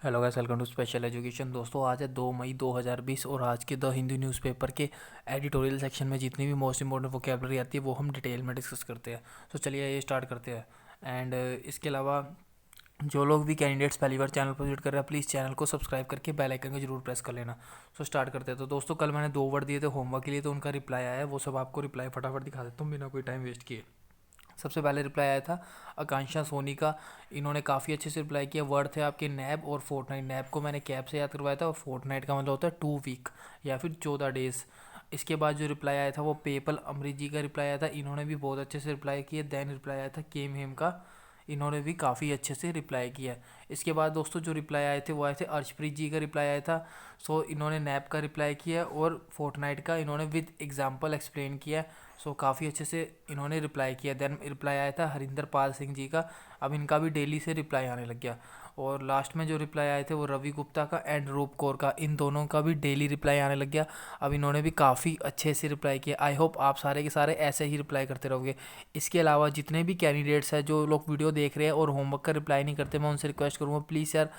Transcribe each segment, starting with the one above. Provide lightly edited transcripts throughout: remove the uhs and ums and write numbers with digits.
Hello guys, welcome to special education. दोस्तों, आज है 2 मई 2020 और आज के द हिंदू न्यूज़पेपर के एडिटोरियल सेक्शन में जितनी भी मोस्ट इंपॉर्टेंट वोकेबलरी आती है वो हम डिटेल में डिस्कस करते हैं। तो चलिए ये स्टार्ट करते हैं। एंड इसके अलावा जो लोग भी कैंडिडेट्स पहली बार चैनल पर विजिट कर रहे हैं, प्लीज़ चैनल को सब्सक्राइब करके बेल आइकन को जरूर प्रेस कर लेना। सो स्टार्ट करते हैं। तो दोस्तों, कल मैंने 2 वर्ड दिए थे होमवर्क के लिए, तो उनका रिप्लाई आया है। वो सब आपको रिप्लाई फटाफट दिखा देता हूँ बिना कोई टाइम वेस्ट किए। सबसे पहले रिप्लाई आया था आकांक्षा सोनी का। इन्होंने काफ़ी अच्छे से रिप्लाई किया। वर्ड थे आपके नैब और फोर्टनाइट। नैब को मैंने कैब से याद करवाया था और फोर्टनाइट का मतलब होता है 2 वीक या फिर 14 डेज। इसके बाद जो रिप्लाई आया था वो पेपल अमृत जी का रिप्लाई आया था। इन्होंने भी बहुत अच्छे से रिप्लाई किया। देन रिप्लाई आया था केम हेम का। इन्होंने भी काफ़ी अच्छे से रिप्लाई किया। इसके बाद दोस्तों जो रिप्लाई आए थे वो आए थे अर्शप्रीत जी का रिप्लाई आया था। सो इन्होंने नैप का रिप्लाई किया और फोर्टनाइट का इन्होंने विद एग्जांपल एक्सप्लेन किया। सो काफ़ी अच्छे से इन्होंने रिप्लाई किया। देन रिप्लाई आया था हरिंदर पाल सिंह जी का। अब इनका भी डेली से रिप्लाई आने लग गया। और लास्ट में जो रिप्लाई आए थे वो रवि गुप्ता का एंड रूप कौर का। इन दोनों का भी डेली रिप्लाई आने लग गया। अब इन्होंने भी काफ़ी अच्छे से रिप्लाई किया। आई होप आप सारे के सारे ऐसे ही रिप्लाई करते रहोगे। इसके अलावा जितने भी कैंडिडेट्स हैं जो लोग वीडियो देख रहे हैं और होमवर्क का रिप्लाई नहीं करते, मैं उनसे रिक्वेस्ट करूँगा प्लीज़ यार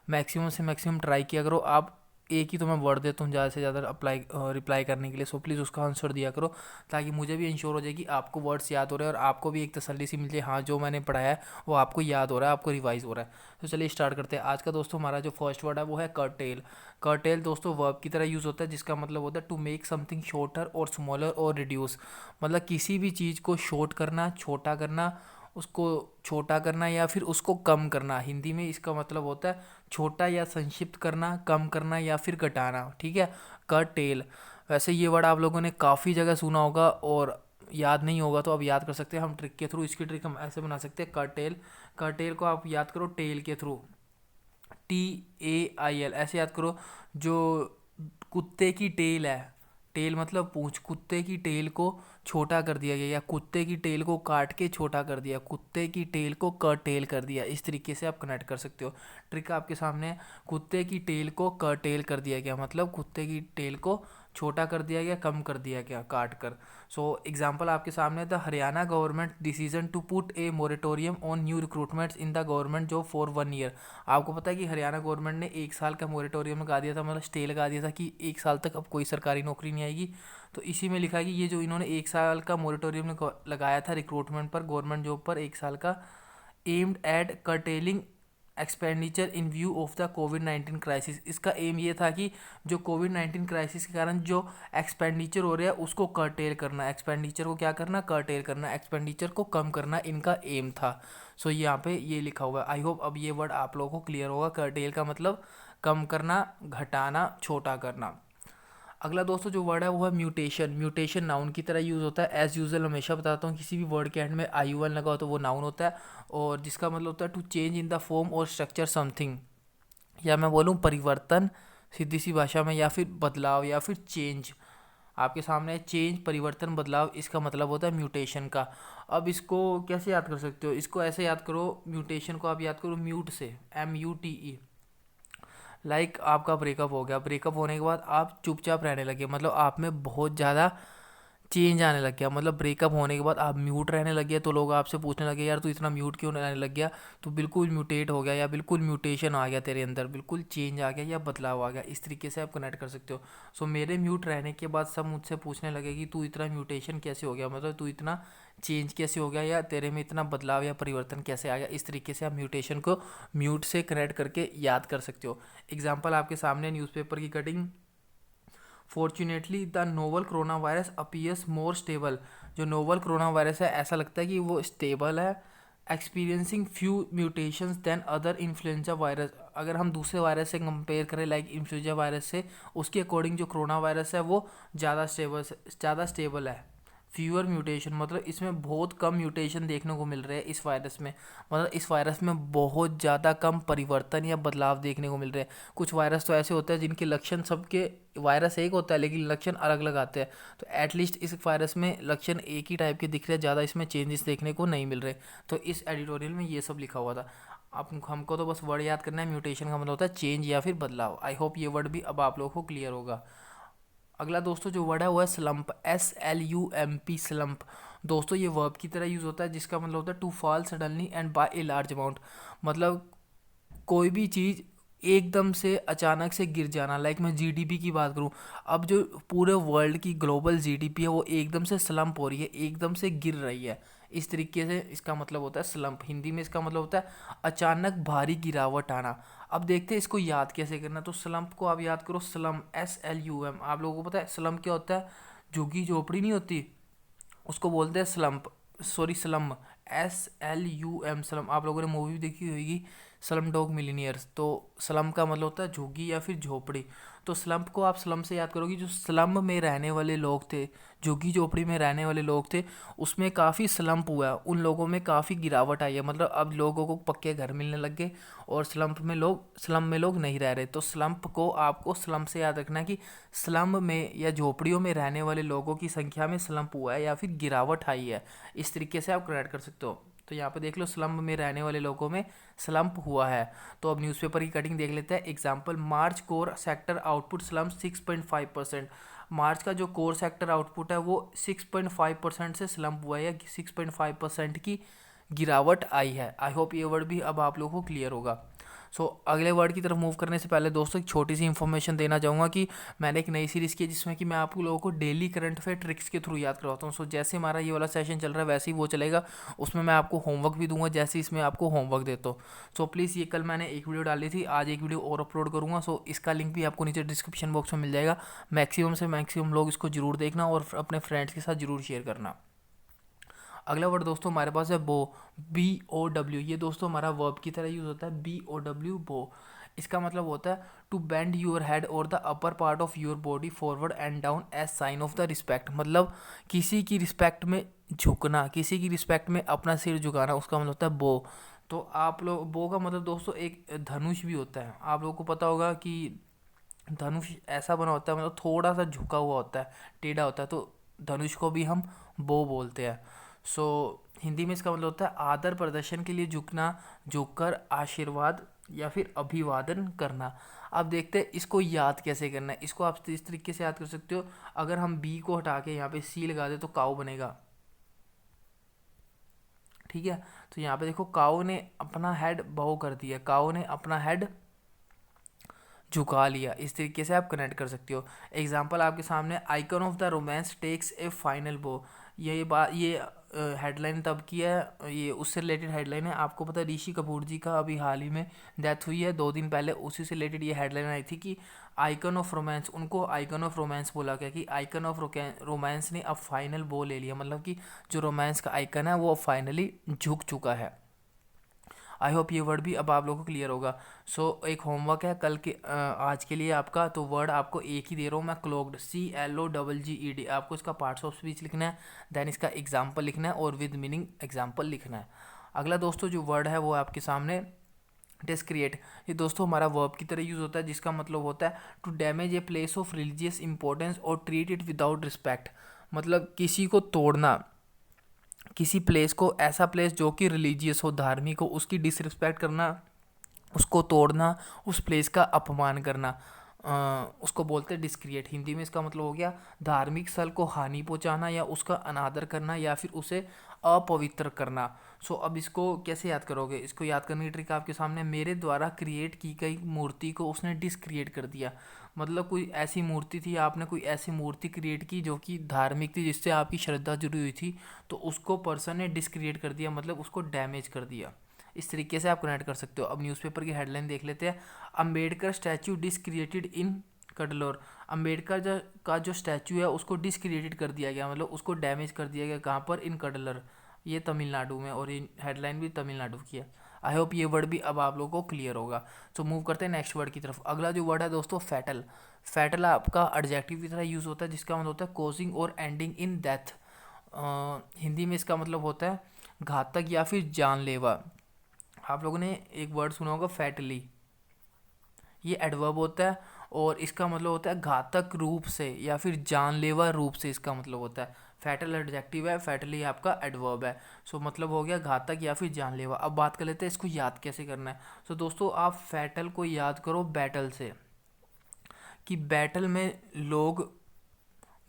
मैक्सिमम से मैक्सिमम ट्राई किया करो। आप एक ही तो मैं वर्ड देता हूँ ज़्यादा से ज़्यादा अप्लाई रिप्लाई करने के लिए। सो प्लीज़ उसका आंसर दिया करो ताकि मुझे भी इंश्योर हो जाए कि आपको वर्ड्स याद हो रहे हैं और आपको भी एक तसल्ली सी मिल जाए, हाँ जो मैंने पढ़ाया है वो आपको याद हो रहा है, आपको रिवाइज हो रहा है। तो चलिए स्टार्ट करते हैं। आज का दोस्तों हमारा जो फर्स्ट वर्ड है वो है कर्टेल। कर्टेल दोस्तों वर्ब की तरह यूज़ होता है जिसका मतलब होता है टू मेक समथिंग शॉर्टर और स्मॉलर और रिड्यूस। मतलब किसी भी चीज़ को शॉर्ट करना, छोटा करना, उसको छोटा करना या फिर उसको कम करना। हिंदी में इसका मतलब होता है छोटा या संक्षिप्त करना, कम करना या फिर घटाना। ठीक है, कर्टेल। वैसे ये वर्ड आप लोगों ने काफ़ी जगह सुना होगा और याद नहीं होगा तो अब याद कर सकते हैं हम ट्रिक के थ्रू। इसकी ट्रिक हम ऐसे बना सकते हैं कर्टेल। कर्टेल को आप याद करो टेल के थ्रू, TAIL ऐसे याद करो। जो कुत्ते की टेल है, टेल मतलब पूंछ, कुत्ते की टेल को छोटा कर दिया गया या कुत्ते की टेल को काट के छोटा कर दिया, कुत्ते की टेल को कर्टेल कर दिया। इस तरीके से आप कनेक्ट कर सकते हो। ट्रिक आपके सामने है। कुत्ते की टेल को कर्टेल कर दिया गया मतलब कुत्ते की टेल को छोटा कर दिया गया, कम कर दिया गया काट कर। सो एग्जाम्पल आपके सामने the Haryana government decision to put a moratorium on new recruitments in the government job for 1 year. आपको पता है कि हरियाणा गवर्नमेंट ने 1 साल का मोरेटोरियम लगा दिया था, मतलब स्टे लगा दिया था कि 1 साल तक अब कोई सरकारी नौकरी नहीं आएगी। तो इसी में लिखा है कि ये जो इन्होंने 1 साल का मोरेटोरियम लगाया था रिक्रूटमेंट पर, गवर्नमेंट जॉब पर 1 साल का, aimed at curtailing expenditure in view of the covid crisis. इसका एम ये था कि जो कोविड-19 क्राइसिस के कारण जो एक्सपेंडिचर हो रहा है उसको कर्टेल करना। एक्सपेंडिचर को क्या करना? कर्टेल करना। एक्सपेंडिचर को कम करना इनका एम था। सो यहाँ पे ये लिखा हुआ है। आई होप अब ये वर्ड आप लोगों को क्लियर होगा। कर्टेल का मतलब कम करना, घटाना, छोटा करना। अगला दोस्तों जो वर्ड है वो है म्यूटेशन। म्यूटेशन नाउन की तरह यूज़ होता है। एज यूजल हमेशा बताता हूँ किसी भी वर्ड के एंड में IUN लगा हो तो वो नाउन होता है और जिसका मतलब होता है to change in the form और स्ट्रक्चर समथिंग, या मैं बोलूँ परिवर्तन सीधी सी भाषा में, या फिर बदलाव या फिर चेंज। आपके सामने है चेंज, परिवर्तन, बदलाव, इसका मतलब होता है म्यूटेशन का। अब इसको कैसे याद कर सकते हो? इसको ऐसे याद करो, म्यूटेशन को आप याद करो म्यूट से, MUTE। लाइक आपका ब्रेकअप हो गया, ब्रेकअप होने के बाद आप चुपचाप रहने लगे, मतलब आप में बहुत ज़्यादा चेंज आने लग गया। मतलब ब्रेकअप होने के बाद आप म्यूट रहने लग गए तो लोग आपसे पूछने लगे यार तू इतना म्यूट क्यों रहने लग गया, तो बिल्कुल म्यूटेट हो गया या बिल्कुल म्यूटेशन आ गया तेरे अंदर, बिल्कुल चेंज आ गया या बदलाव आ गया। इस तरीके से आप कनेक्ट कर सकते हो। सो मेरे म्यूट रहने के बाद सब मुझसे पूछने लगे कि तू इतना म्यूटेशन कैसे हो गया, मतलब तू इतना चेंज कैसे हो गया या तेरे में इतना बदलाव या परिवर्तन कैसे आ गया। इस तरीके से आप म्यूटेशन को म्यूट से कनेक्ट करके याद कर सकते हो। एग्जाम्पल आपके सामने न्यूज़पेपर की cutting. Fortunately the novel corona virus appears more stable. जो नोवल कोरोना वायरस है ऐसा लगता है कि वो स्टेबल है, experiencing few mutations than other influenza virus. अगर हम दूसरे वायरस से कंपेयर करें लाइक इन्फ्लुएंजा वायरस से, उसके अकॉर्डिंग जो कोरोना वायरस है वो ज़्यादा स्टेबल है। फ्यूअर म्यूटेशन मतलब इसमें बहुत कम म्यूटेशन देखने को मिल रहे हैं इस वायरस में। मतलब इस वायरस में बहुत ज़्यादा कम परिवर्तन या बदलाव देखने को मिल रहे हैं। कुछ वायरस तो ऐसे होते हैं जिनके लक्षण सबके, वायरस एक होता है लेकिन लक्षण अलग अलग आते हैं। तो एटलीस्ट इस वायरस में लक्षण एक ही टाइप के दिख रहे हैं, ज़्यादा इसमें चेंजेस देखने को नहीं मिल रहे। तो इस एडिटोरियल में ये सब लिखा हुआ था। आप हमको तो बस वर्ड याद करना है। म्यूटेशन का मतलब होता है चेंज या फिर बदलाव। आई होप ये वर्ड भी अब आप लोगों को क्लियर होगा। अगला दोस्तों जो वर्ड है वो है स्लम्प, SLUMP, स्लम्प। दोस्तों ये वर्ब की तरह यूज़ होता है जिसका मतलब होता है to fall suddenly and by a large amount. मतलब कोई भी चीज़ एकदम से अचानक से गिर जाना। लाइक मैं जीडीपी की बात करूं, अब जो पूरे वर्ल्ड की ग्लोबल जीडीपी है वो एकदम से स्लम्प हो रही है, एकदम से गिर रही है। इस तरीके से इसका मतलब होता है स्लम्प। हिंदी में इसका मतलब होता है अचानक भारी गिरावट आना। अब देखते हैं इसको याद कैसे करना। तो स्लम्प को आप याद करो, स्लम, SLUM। आप लोगों को पता है स्लम क्या होता है? झुग्गी झोपड़ी नहीं होती, उसको बोलते हैं slump, sorry slum, SLUM, slum. आप लोगों ने मूवी भी देखी होगी स्लम डॉग मिलीनियर्स। तो स्लम का मतलब होता है झुग्गी या फिर झोपड़ी। तो स्लम्प को आप स्लम से याद करोगे, जो स्लम में रहने वाले लोग थे, झुग्गी झोपड़ी में रहने वाले लोग थे, उसमें काफ़ी स्लम्प हुआ है, उन लोगों में काफ़ी गिरावट आई है। मतलब अब लोगों को पक्के घर मिलने लग गए और स्लम में लोग नहीं रह रहे। तो स्लम्प को आपको स्लम से याद रखना है कि स्लम में या झोपड़ियों में रहने वाले लोगों की संख्या में स्लम्प हुआ है या फिर गिरावट आई है। इस तरीके से आप कनेक्ट कर सकते हो। तो यहाँ पे देख लो, स्लम में रहने वाले लोगों में स्लम्प हुआ है। तो अब न्यूज़पेपर की कटिंग देख लेते हैं। एग्जाम्पल, मार्च कोर सेक्टर आउटपुट स्लम्प 6.5%। मार्च का जो कोर सेक्टर आउटपुट है वो 6.5% से स्लम्प हुआ है या 6.5% की गिरावट आई है। आई होप ये वर्ड भी अब आप लोगों को क्लियर होगा। अगले वर्ड की तरफ मूव करने से पहले दोस्तों एक छोटी सी इन्फॉर्मेशन देना चाहूँगा कि मैंने एक नई सीरीज़ की है जिसमें कि मैं आप लोगों को डेली करंट अफेयर ट्रिक्स के थ्रू याद करवाता हूँ। जैसे हमारा ये वाला सेशन चल रहा है वैसे ही वो चलेगा, उसमें मैं आपको होमवर्क भी दूंगा जैसे इसमें आपको होमवर्क देता हूँ। प्लीज़, ये कल मैंने एक वीडियो डाली थी, आज एक वीडियो और अपलोड करूँगा। इसका लिंक भी आपको नीचे डिस्क्रिप्शन बॉक्स में मिल जाएगा। मैक्सिमम से मैक्सिमम लोग इसको जरूर देखना और अपने फ्रेंड्स के साथ जरूर शेयर करना। अगला वर्ड दोस्तों हमारे पास है बो, BOW। ये दोस्तों हमारा वर्ब की तरह यूज़ होता है, BOW, बो। इसका मतलब होता है टू बेंड योर हेड और the upper part of your body forward and down as sign of the respect. मतलब किसी की रिस्पेक्ट में झुकना, किसी की रिस्पेक्ट में अपना सिर झुकाना, उसका मतलब होता है बो। तो आप लोग, बो का मतलब दोस्तों एक धनुष भी होता है। आप लोगों को पता होगा कि धनुष ऐसा बना होता है, मतलब थोड़ा सा झुका हुआ होता है, टेढ़ा होता है। तो धनुष को भी हम बो बोलते हैं। हिंदी में इसका मतलब होता है आदर प्रदर्शन के लिए झुकना, झुककर आशीर्वाद या फिर अभिवादन करना। अब देखते हैं इसको याद कैसे करना है। इसको आप इस तरीके से याद कर सकते हो, अगर हम बी को हटा के यहाँ पे सी लगा दे तो काऊ बनेगा। ठीक है, तो यहाँ पे देखो, काऊ ने अपना हेड बो कर दिया, काऊ ने अपना हेड झुका लिया। इस तरीके से आप कनेक्ट कर सकते हो। एग्जाम्पल आपके सामने, icon of the romance takes a final bow. ये हेडलाइन तब की है, ये उससे रिलेटेड हेडलाइन है। आपको पता है ऋषि कपूर जी का अभी हाल ही में डेथ हुई है 2 दिन पहले, उसी से रिलेटेड ये हेडलाइन आई थी कि आइकन ऑफ रोमांस, उनको आइकन ऑफ रोमांस बोला गया कि आइकन ऑफ रोमांस ने अब फाइनल बो ले लिया। मतलब कि जो रोमांस का आइकन है वो अब फाइनली झुक चुका है। आई होप ये वर्ड भी अब आप लोगों को क्लियर होगा। एक होमवर्क है कल के आज के लिए आपका। तो वर्ड आपको एक ही दे रहा हूँ मैं, क्लोग्ड, CLOGGED। आपको इसका पार्ट्स ऑफ स्पीच लिखना है, देन इसका एग्जाम्पल लिखना है और विद मीनिंग एग्जाम्पल लिखना है। अगला दोस्तों जो वर्ड है वो आपके सामने, डिस्क्रिएट। ये दोस्तों हमारा वर्ब की तरह यूज़ होता है जिसका मतलब होता है to damage a place of religious importance और ट्रीट इट विदाउट रिस्पेक्ट। मतलब किसी को तोड़ना, किसी प्लेस को, ऐसा प्लेस जो कि रिलीजियस हो, धार्मिक हो, उसकी डिसरिस्पेक्ट करना, उसको तोड़ना, उस प्लेस का अपमान करना, उसको बोलते हैं डिस्क्रिएट। हिंदी में इसका मतलब हो गया धार्मिक स्थल को हानि पहुंचाना या उसका अनादर करना या फिर उसे अपवित्र करना। अब इसको कैसे याद करोगे? इसको याद करने की ट्रिक आपके सामने, मेरे द्वारा क्रिएट की गई मूर्ति को उसने डिसक्रिएट कर दिया। मतलब कोई ऐसी मूर्ति थी, आपने कोई ऐसी मूर्ति क्रिएट की जो कि धार्मिक थी, जिससे आपकी श्रद्धा जुड़ी हुई थी, तो उसको पर्सन ने डिसक्रिएट कर दिया, मतलब उसको डैमेज कर दिया। इस तरीके से आप कनेक्ट कर सकते हो। अब न्यूज़पेपर की हेडलाइन देख लेते हैं। अंबेडकर स्टैचू डिसक्रिएटेड इन कडलोर। अंबेडकर का जो स्टैचू है उसको डिसक्रिएटेड कर दिया गया, मतलब उसको डैमेज कर दिया गया। कहाँ पर? इन कडलर, ये तमिलनाडु में, और ये हेडलाइन भी तमिलनाडु की है। आई होप ये वर्ड भी अब आप लोगों को क्लियर होगा। मूव करते हैं नेक्स्ट वर्ड की तरफ। अगला जो वर्ड है दोस्तों, फैटल। फैटल आपका एडजेक्टिव की तरह यूज़ होता है जिसका मतलब होता है कॉजिंग और एंडिंग इन डेथ। हिंदी में इसका मतलब होता है घातक या फिर जानलेवा। आप लोगों ने एक वर्ड सुना होगा फैटली, ये एडवर्ब होता है और इसका मतलब होता है घातक रूप से या फिर जानलेवा रूप से, इसका मतलब होता है। फैटल एडजेक्टिव है, फैटली आपका एडवर्ब है। मतलब हो गया घातक या फिर जानलेवा। अब बात कर लेते हैं इसको याद कैसे करना है। दोस्तों आप फैटल को याद करो बैटल से, कि बैटल में लोग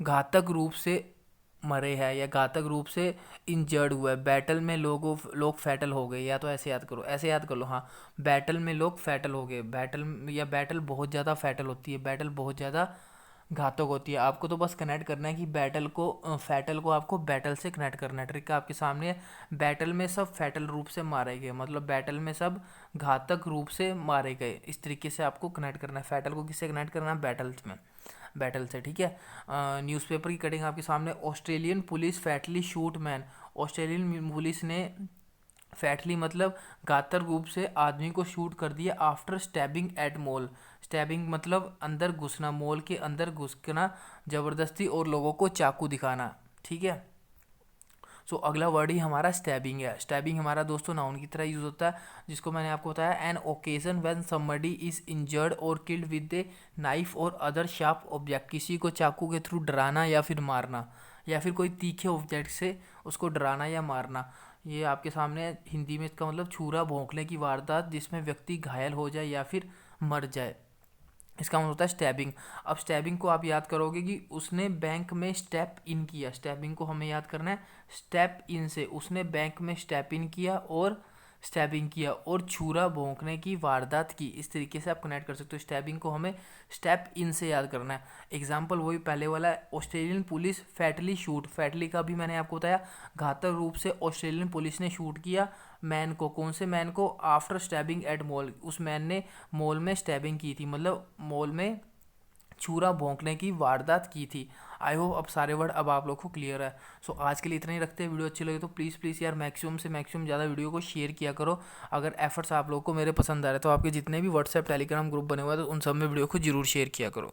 घातक रूप से मरे हैं या घातक रूप से इंजर्ड हुआ है, बैटल में लोग फैटल हो गए, या तो ऐसे याद करो, ऐसे याद कर लो, हाँ, बैटल में लोग फैटल हो गए, बैटल या बैटल बहुत ज़्यादा फैटल होती है, बैटल बहुत ज़्यादा घातक होती है। आपको तो बस कनेक्ट करना है कि बैटल को फैटल को आपको बैटल से कनेक्ट करना है। ट्रिक आपके सामने है, बैटल में सब फैटल रूप से मारे गए, मतलब बैटल में सब घातक रूप से मारे गए, इस तरीके से आपको कनेक्ट करना है। फैटल को किससे कनेक्ट करना है? बैटल्स में, बैटल से, ठीक है। न्यूज़पेपर की कटिंग आपके सामने, Australian police fatally shoot man, Australian police ने फैटली मतलब घातक रूप से आदमी को शूट कर दिया after stabbing at mall, stabbing मतलब अंदर घुसना, मॉल के अंदर घुसना ज़बरदस्ती और लोगों को चाकू दिखाना, ठीक है। सो अगला वर्ड ही हमारा स्टैबिंग है। स्टैबिंग हमारा दोस्तों नाउन की तरह यूज़ होता है, जिसको मैंने आपको बताया, an occasion when somebody is injured और किल्ड विद ए नाइफ और अदर शार्प ऑब्जेक्ट, किसी को चाकू के थ्रू डराना या फिर मारना, या फिर कोई तीखे ऑब्जेक्ट से उसको डराना या मारना। ये आपके सामने हिंदी में इसका मतलब छुरा भोंकने की वारदात जिसमें व्यक्ति घायल हो जाए या फिर मर जाए, इसका मतलब होता है स्टैबिंग। अब स्टैबिंग को आप याद करोगे कि उसने बैंक में स्टेप इन किया, स्टैबिंग को हमें याद करना है स्टेप इन से, उसने बैंक में स्टेप इन किया और स्टैबिंग किया और छुरा भोंकने की वारदात की, इस तरीके से आप कनेक्ट कर सकते हो। स्टैबिंग को हमें स्टेप इन से याद करना है। एग्जाम्पल वही पहले वाला है, ऑस्ट्रेलियन पुलिस फैटली शूट, फैटली का भी मैंने आपको बताया, घातक रूप से ऑस्ट्रेलियन पुलिस ने शूट किया मैन को, कौन से मैन को? आफ्टर स्टैबिंग एट मॉल, उस मैन ने मॉल में स्टैबिंग की थी, मतलब मॉल में छुरा भोंकने की वारदात की थी। आई होप अब सारे वर्ड अब आप लोग को क्लियर है। सो आज के लिए इतना ही रखते हैं। वीडियो अच्छी लगे तो प्लीज़ प्लीज़ यार मैक्सिमम से मैक्सिमम ज़्यादा वीडियो को शेयर किया करो। अगर एफर्ट्स आप लोग को मेरे पसंद आ रहे हैं तो आपके जितने भी व्हाट्सएप टेलीग्राम ग्रुप बने हुए हैं तो उन सब में वीडियो को जरूर शेयर किया करो।